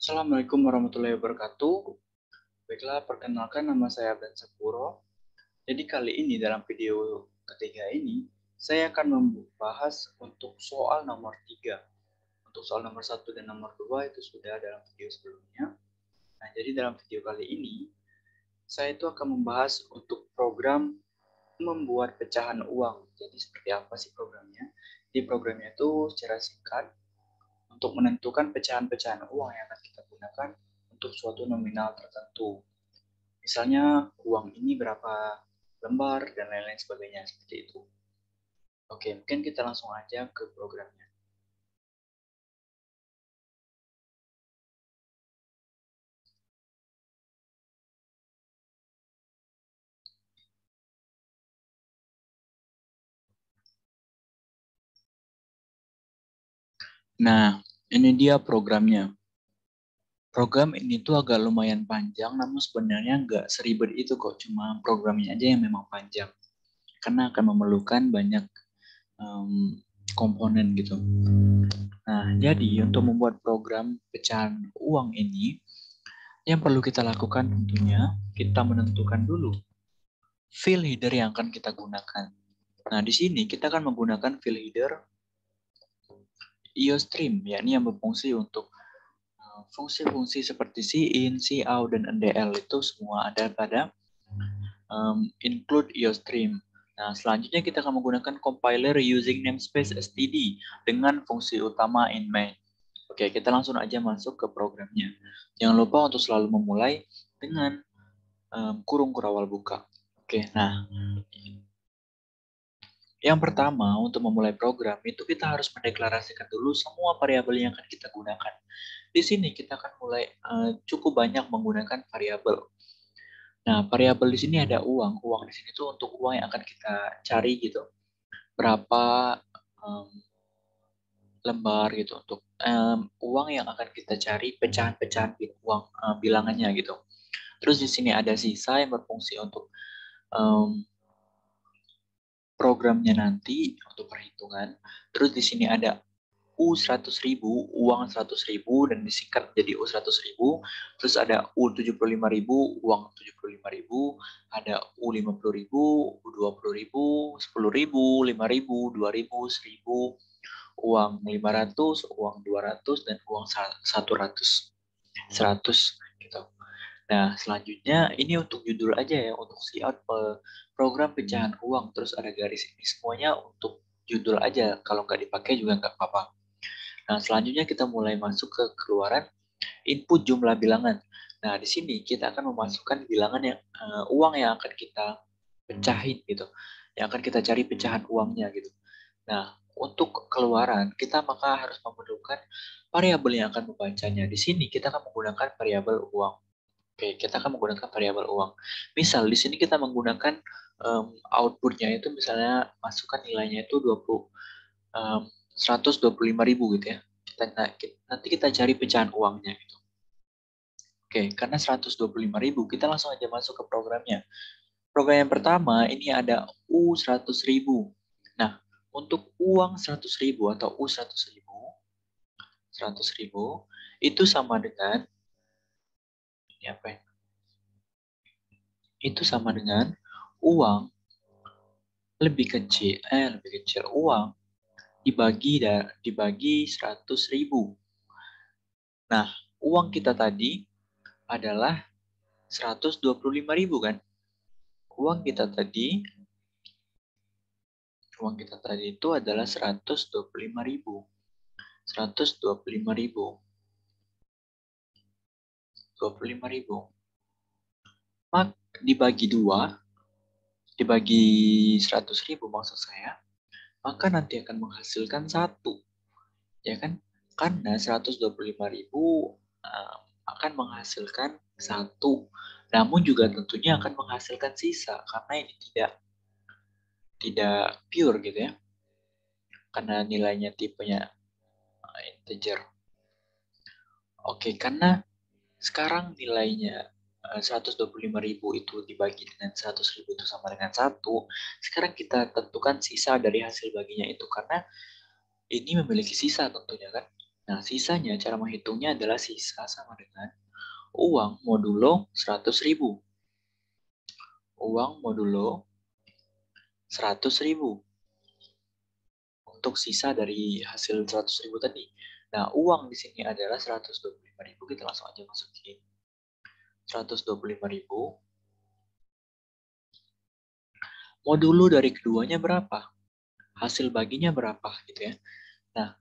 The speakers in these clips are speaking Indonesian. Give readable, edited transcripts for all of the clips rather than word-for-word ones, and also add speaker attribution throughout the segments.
Speaker 1: Assalamualaikum warahmatullahi wabarakatuh. Baiklah, perkenalkan nama saya Ben Sapuro. Jadi kali ini dalam video ketiga ini, saya akan membahas untuk soal nomor 3. Untuk soal nomor 1 dan nomor 2 itu sudah dalam video sebelumnya. Nah, jadi dalam video kali ini, saya itu akan membahas untuk program membuat pecahan uang. Jadi seperti apa sih programnya? Di programnya itu secara singkat, untuk menentukan pecahan-pecahan uang yang akan kita gunakan untuk suatu nominal tertentu. Misalnya uang ini berapa lembar dan lain-lain sebagainya seperti itu. Oke, mungkin kita langsung aja ke programnya. Nah, ini dia programnya. Program ini tuh agak lumayan panjang, namun sebenarnya nggak seribet itu kok. Cuma programnya aja yang memang panjang. Karena akan memerlukan banyak komponen gitu. Nah, jadi untuk membuat program pecahan uang ini, yang perlu kita lakukan tentunya, kita menentukan dulu file header yang akan kita gunakan. Nah, di sini kita akan menggunakan file header IOStream, yakni yang berfungsi untuk fungsi-fungsi seperti cin, cout, dan ndl itu semua ada pada include IOStream. Nah, selanjutnya kita akan menggunakan compiler using namespace std dengan fungsi utama in main. Oke, kita langsung aja masuk ke programnya. Jangan lupa untuk selalu memulai dengan kurung kurawal buka. Oke, nah yang pertama, untuk memulai program, itu kita harus mendeklarasikan dulu semua variabel yang akan kita gunakan. Di sini kita akan mulai cukup banyak menggunakan variabel. Nah, variabel di sini ada uang. Uang di sini tuh untuk uang yang akan kita cari gitu. Berapa lembar gitu untuk uang yang akan kita cari pecahan-pecahan uang bilangannya gitu. Terus di sini ada sisa yang berfungsi untuk programnya nanti untuk perhitungan. Terus di sini ada U100.000, uang 100.000 dan disingkat menjadi U100.000. Terus ada U75.000, uang 75.000. Ada U50.000, U20.000, 10.000, 5.000, 2.000, 1.000, uang 500, uang 200, dan uang 100. 100 gitu. Nah, selanjutnya ini untuk judul aja ya, untuk layout program pecahan uang, terus ada garis ini semuanya untuk judul aja, kalau nggak dipakai juga nggak apa-apa. Nah, selanjutnya kita mulai masuk ke keluaran input jumlah bilangan. Nah, di sini kita akan memasukkan bilangan yang uang yang akan kita pecahin gitu, yang akan kita cari pecahan uangnya gitu. Nah, untuk keluaran kita maka harus memerlukan variabel yang akan membacanya. Di sini kita akan menggunakan variabel uang. Oke, kita akan menggunakan variabel uang. Misal di sini kita menggunakan outputnya itu misalnya masukkan nilainya itu 125.000 gitu ya. Nanti kita cari pecahan uangnya gitu. Oke, karena 125.000 kita langsung aja masuk ke programnya. Program yang pertama ini ada U100.000. Nah, untuk uang 100.000 atau U100.000, 100.000 itu sama dengan ini apa ya? Itu sama dengan uang lebih kecil uang dibagi 100.000. Nah, uang kita tadi adalah 125.000 kan? Uang kita tadi itu adalah 125.000. 125.000. 25.000. Mak dibagi 2, dibagi 100.000 maksud saya, maka nanti akan menghasilkan 1. Ya kan? Karena 125.000 akan menghasilkan 1. Namun juga tentunya akan menghasilkan sisa karena ini tidak pure gitu ya. Karena nilainya tipenya integer. Oke, karena sekarang nilainya 125.000 itu dibagi dengan 100.000 itu sama dengan 1. Sekarang kita tentukan sisa dari hasil baginya itu karena ini memiliki sisa tentunya kan. Nah, sisanya cara menghitungnya adalah sisa sama dengan uang modulo 100.000. Uang modulo 100.000 untuk sisa dari hasil 100.000 tadi. Nah, uang di sini adalah 125.000. Kita langsung aja masukin 125.000. Modulo dari keduanya berapa? Hasil baginya berapa gitu ya. Nah,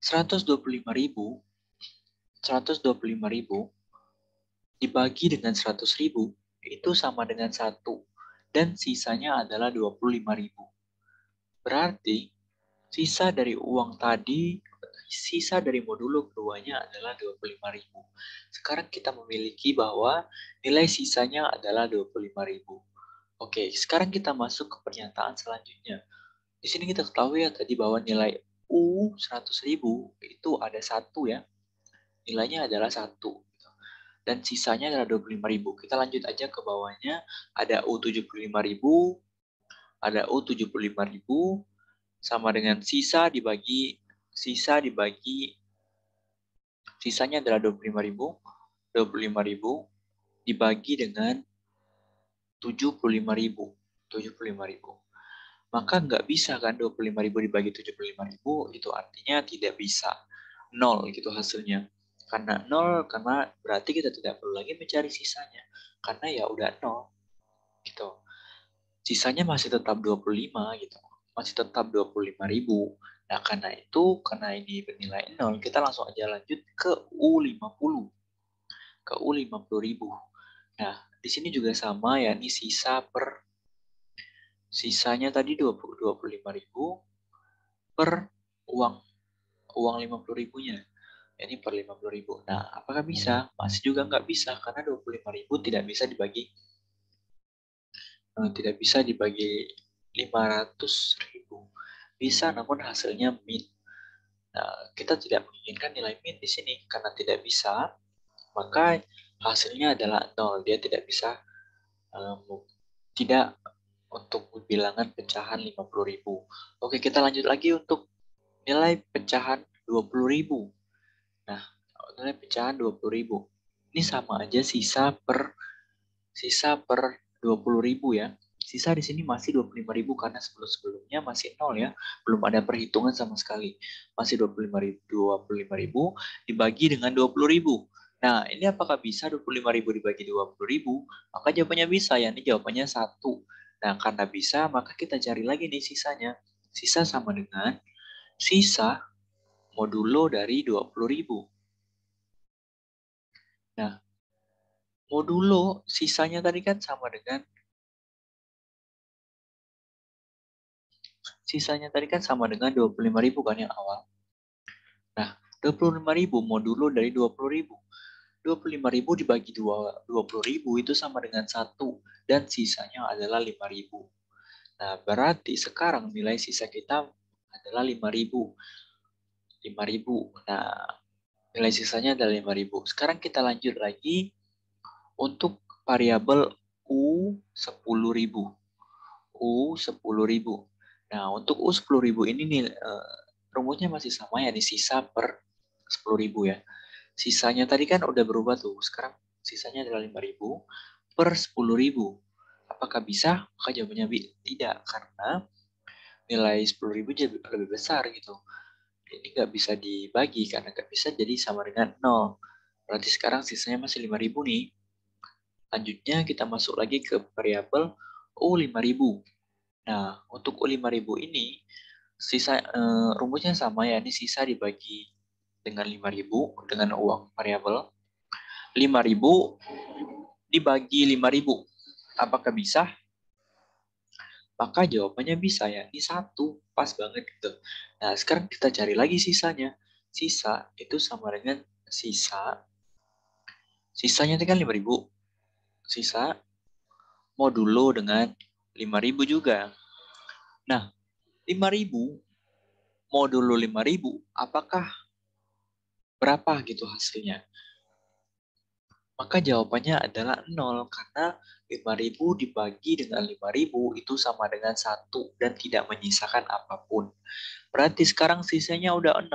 Speaker 1: 125.000 dibagi dengan 100.000 itu sama dengan 1 dan sisanya adalah 25.000. Berarti sisa dari uang tadi, sisa dari modulo keduanya adalah 25.000. Sekarang kita memiliki bahwa nilai sisanya adalah 25.000. Oke, sekarang kita masuk ke pernyataan selanjutnya. Di sini kita ketahui ya tadi bahwa nilai U 100.000 itu ada 1 ya. Nilainya adalah 1. Dan sisanya adalah 25.000. Kita lanjut aja ke bawahnya. Ada U 75.000, ada U 75.000, sama dengan sisanya adalah 25.000 dibagi dengan 75.000. Maka nggak bisa kan 25.000 dibagi 75.000, itu artinya tidak bisa. 0 gitu hasilnya. Karena 0, karena berarti kita tidak perlu lagi mencari sisanya. Karena ya udah 0 gitu. Sisanya masih tetap 25 gitu. Masih tetap 25.000. Nah, karena ini bernilai 0, kita langsung aja lanjut ke U50. Ke U50.000. Nah, di sini juga sama ya, ini sisanya tadi 25.000 per uang 50.000-nya. Ini per 50.000. Nah, apakah bisa? Masih juga nggak bisa, karena 25.000 tidak bisa dibagi 500.000. Bisa, namun hasilnya min. Nah, kita tidak menginginkan nilai min di sini. Karena tidak bisa, maka hasilnya adalah 0. Dia tidak bisa, tidak untuk bilangan pecahan 50.000. Oke, kita lanjut lagi untuk nilai pecahan 20.000. Nah, nilai pecahan 20.000. Ini sama aja sisa per 20.000 ya. Sisa di sini masih 25.000 karena sebelum-sebelumnya masih 0 ya. Belum ada perhitungan sama sekali. Masih 25.000 dibagi dengan 20.000. Nah, ini apakah bisa 25.000 dibagi 20.000? Maka jawabannya bisa ya. Ini jawabannya 1. Nah, karena bisa, maka kita cari lagi nih sisanya. Sisa sama dengan sisa modulo dari 20.000. Nah, modulo sisanya tadi kan sama dengan 25.000 kan yang awal. Nah, 25.000 modulo dari 20.000. 25.000 dibagi 20.000 itu sama dengan 1 dan sisanya adalah 5.000. Nah, berarti sekarang nilai sisa kita adalah 5.000. 5.000. Nah, nilai sisanya adalah 5.000. Sekarang kita lanjut lagi untuk variabel U10.000. U10.000. Nah, untuk U10.000 ini nih rumusnya masih sama ya, di sisa per 10.000 ya. Sisanya tadi kan udah berubah tuh. Sekarang sisanya adalah 5.000 per 10.000. Apakah bisa? Maka jawabannya tidak, karena nilai 10.000 lebih besar gitu. Ini nggak bisa dibagi karena nggak bisa, jadi sama dengan 0. Berarti sekarang sisanya masih 5.000 nih. Lanjutnya kita masuk lagi ke variabel U5000. Nah, untuk U5000 ini rumusnya sama ya, ini sisa dibagi dengan 5.000 dengan uang variabel. 5.000 dibagi 5.000. Apakah bisa? Maka jawabannya bisa ya, ini 1. Pas banget gitu. Nah, sekarang kita cari lagi sisanya. Sisa itu sama dengan sisanya itu kan 5.000. Sisa modulo dengan 5.000 juga. Nah, 5.000 modulo 5.000, apakah berapa gitu hasilnya? Maka jawabannya adalah 0, karena 5.000 dibagi dengan 5.000 itu sama dengan 1 dan tidak menyisakan apapun. Berarti sekarang sisanya udah 0.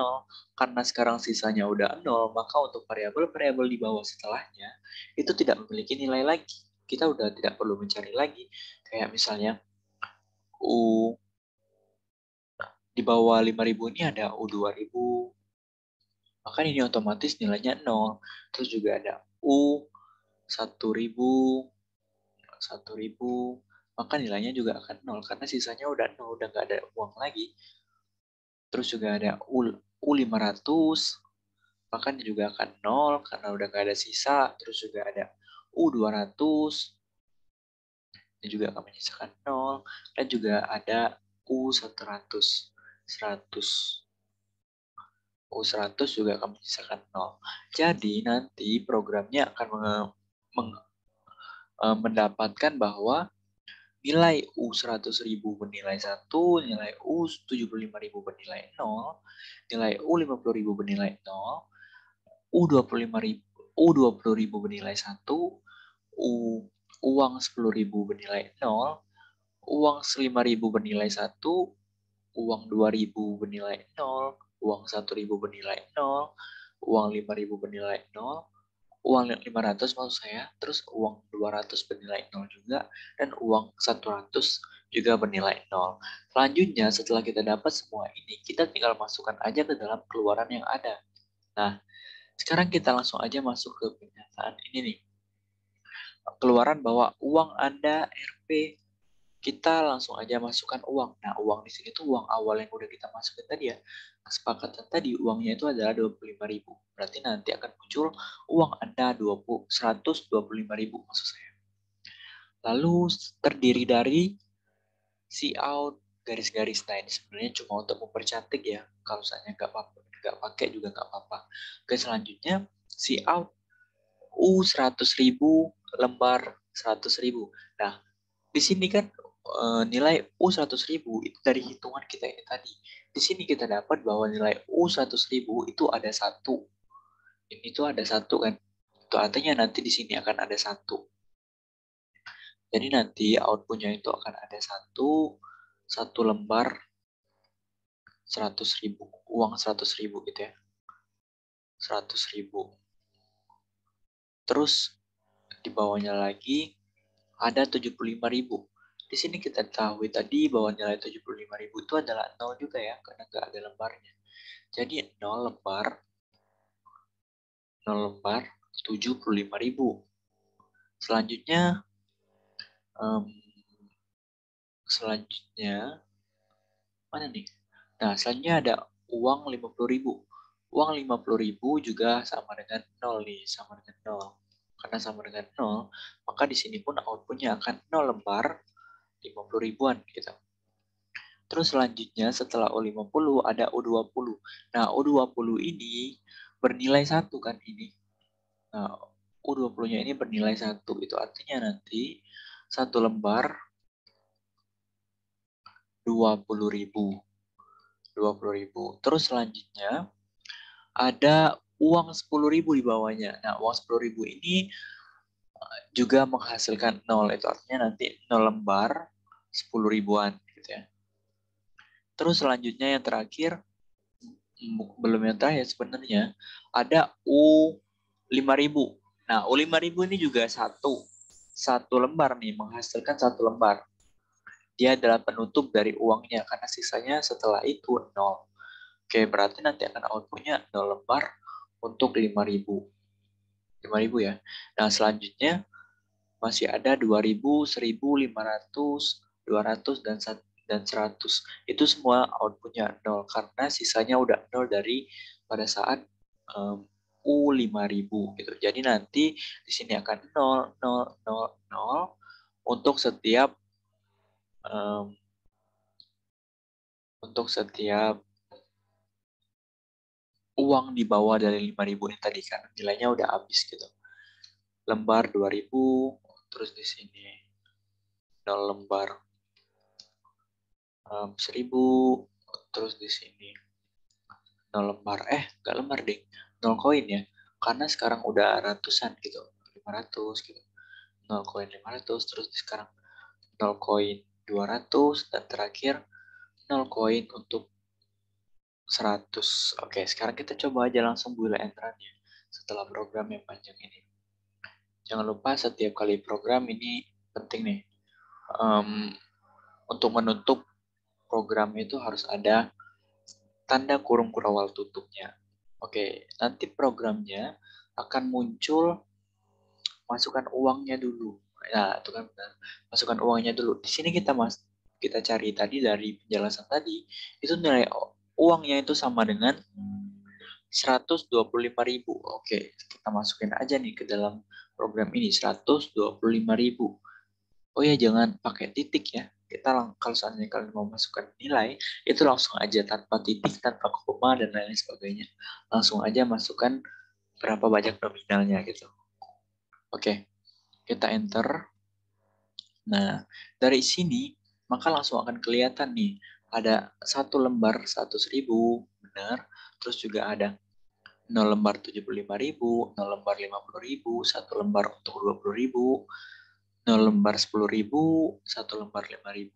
Speaker 1: Karena sekarang sisanya udah 0, maka untuk variabel-variabel di bawah setelahnya itu tidak memiliki nilai lagi. Kita udah tidak perlu mencari lagi. Kayak misalnya U di bawah 5.000 ini ada U2000, maka ini otomatis nilainya 0. Terus juga ada U1000, 1000, maka nilainya juga akan 0 karena sisanya udah 0, udah nggak ada uang lagi. Terus juga ada U500, maka ini juga akan 0 karena udah nggak ada sisa. Terus juga ada U200, ini juga akan menyisakan 0. Dan juga ada U100, 100. U100 juga akan menyisakan 0. Jadi nanti programnya akan mendapatkan bahwa nilai U100.000 bernilai 1, nilai U75.000 bernilai 0, nilai U50.000 bernilai 0, U25.000 U20.000 bernilai 1, uang 10.000 bernilai 0, uang 5.000 bernilai 1, uang 2.000 bernilai 0, uang 1.000 bernilai 0, uang 5.000 bernilai 0, uang 500 maksud saya, terus uang 200 bernilai 0 juga, dan uang 100 juga bernilai 0. Selanjutnya, setelah kita dapat semua ini, kita tinggal masukkan aja ke dalam keluaran yang ada. Nah, sekarang kita langsung aja masuk ke pernyataan ini nih. Keluaran bahwa uang Anda Rp, kita langsung aja masukkan uang. Nah, uang di sini tuh uang awal yang udah kita masukin tadi ya. Kesepakatan tadi uangnya itu adalah 25.000. Berarti nanti akan muncul uang Anda 125.000 maksud saya. Lalu terdiri dari see out garis-garis. Nah, ini sebenarnya cuma untuk mempercantik ya. Kalau misalnya nggak pakai juga nggak apa-apa. Oke, selanjutnya see out U100.000 lembar 100.000. Nah, di sini kan nilai U100.000 itu dari hitungan kita ini tadi. Di sini kita dapat bahwa nilai U100.000 itu ada 1. Ini tuh ada 1 kan. Itu artinya nanti di sini akan ada 1. Jadi nanti outputnya itu akan ada 1 lembar 100.000. Uang 100.000 gitu ya. 100.000. Terus di bawahnya lagi ada 75.000. Di sini kita ketahui tadi bahwa nilai 75.000 itu adalah 0 juga ya, karena nggak ada lembarnya. Jadi 0 lembar 75.000. Selanjutnya, mana nih? Nah, selanjutnya ada uang 50.000. Uang 50.000 juga sama dengan 0 nih, sama dengan 0. Karena sama dengan 0, maka di sini pun outputnya akan 0 lembar 50 ribuan gitu. Terus selanjutnya setelah U50 ada U20. Nah, U20 ini bernilai 1 kan ini. Nah, U20-nya ini bernilai 1. Itu artinya nanti 1 lembar 20.000. 20.000. Terus selanjutnya ada uang 10.000 di bawahnya. Nah, uang 10.000 ini juga menghasilkan 0. Itu artinya nanti 0 lembar 10 ribuan gitu ya. Terus selanjutnya yang terakhir, belum yang terakhir sebenarnya, ada U5.000. Nah, U5.000 ini juga satu lembar nih, menghasilkan 1 lembar. Dia adalah penutup dari uangnya, karena sisanya setelah itu 0. Oke, berarti nanti akan outputnya 0 lembar untuk 5.000. 5.000 ya. Nah, selanjutnya masih ada 2.000, 1.000, 500, 200, dan 100. Itu semua outputnya 0 karena sisanya udah 0 dari pada saat U5.000 gitu. Jadi nanti di sini akan 0, 0, 0, 0 untuk setiap uang di bawah dari 5.000 ini tadi kan nilainya udah habis gitu. Lembar 2.000, terus di sini 0 lembar 1.000, terus di sini 0 lembar, nggak lembar deh, 0 koin ya, karena sekarang udah ratusan gitu, 500 gitu, 0 koin 500, terus sekarang 0 koin 200, dan terakhir 0 koin untuk 100. Oke, sekarang kita coba aja langsung boolean entrannya setelah program yang panjang ini. Jangan lupa setiap kali program ini penting nih. Untuk menutup program itu harus ada tanda kurung kurawal tutupnya. Oke, nanti programnya akan muncul masukkan uangnya dulu. Ya, itu kan benar. Masukkan uangnya dulu. Di sini kita cari tadi dari penjelasan tadi, itu nilai uangnya itu sama dengan 125.000. Oke, kita masukin aja nih ke dalam program ini 125.000. Oh ya, jangan pakai titik ya. Kalau seandainya kalian mau masukkan nilai, itu langsung aja tanpa titik, tanpa koma, dan lain sebagainya. Langsung aja masukkan berapa banyak nominalnya gitu. Oke, kita enter. Nah, dari sini, maka langsung akan kelihatan nih, ada satu lembar 100.000, benar. Terus juga ada 0 lembar 75.000, 0 lembar 50.000, 1 lembar untuk 20.000, 0 lembar 10.000, 1 lembar 5.000,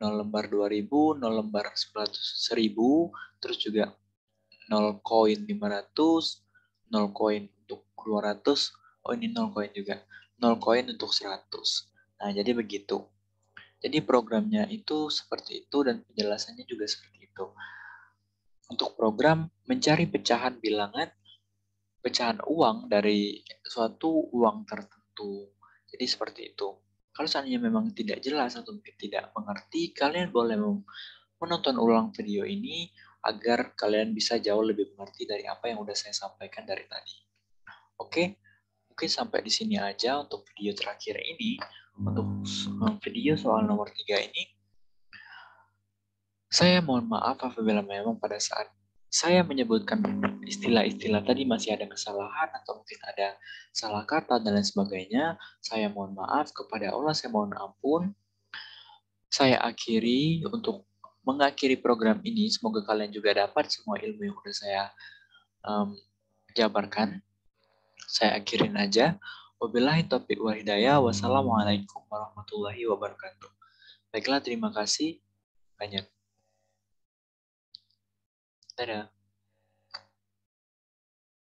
Speaker 1: 0 lembar 2.000, 0 lembar 1.000, terus juga 0 koin 500, 0 koin untuk 200, oh ini 0 koin juga, 0 koin untuk 100. Nah, jadi begitu. Jadi programnya itu seperti itu dan penjelasannya juga seperti itu. Untuk program mencari pecahan bilangan, pecahan uang dari suatu uang tertentu. Jadi seperti itu. Kalau seandainya memang tidak jelas atau mungkin tidak mengerti, kalian boleh menonton ulang video ini agar kalian bisa jauh lebih mengerti dari apa yang udah saya sampaikan dari tadi. Oke, mungkin sampai di sini aja untuk video terakhir ini. Untuk video soal nomor 3 ini, saya mohon maaf apabila memang pada saat saya menyebutkan istilah-istilah tadi masih ada kesalahan atau mungkin ada salah kata dan lain sebagainya. Saya mohon maaf kepada Allah, saya mohon ampun. Saya akhiri untuk mengakhiri program ini. Semoga kalian juga dapat semua ilmu yang udah saya jabarkan. Saya akhirin aja. Wabillahi taufiq wal hidayah. Wassalamualaikum warahmatullahi wabarakatuh. Baiklah, terima kasih banyak. Dadah.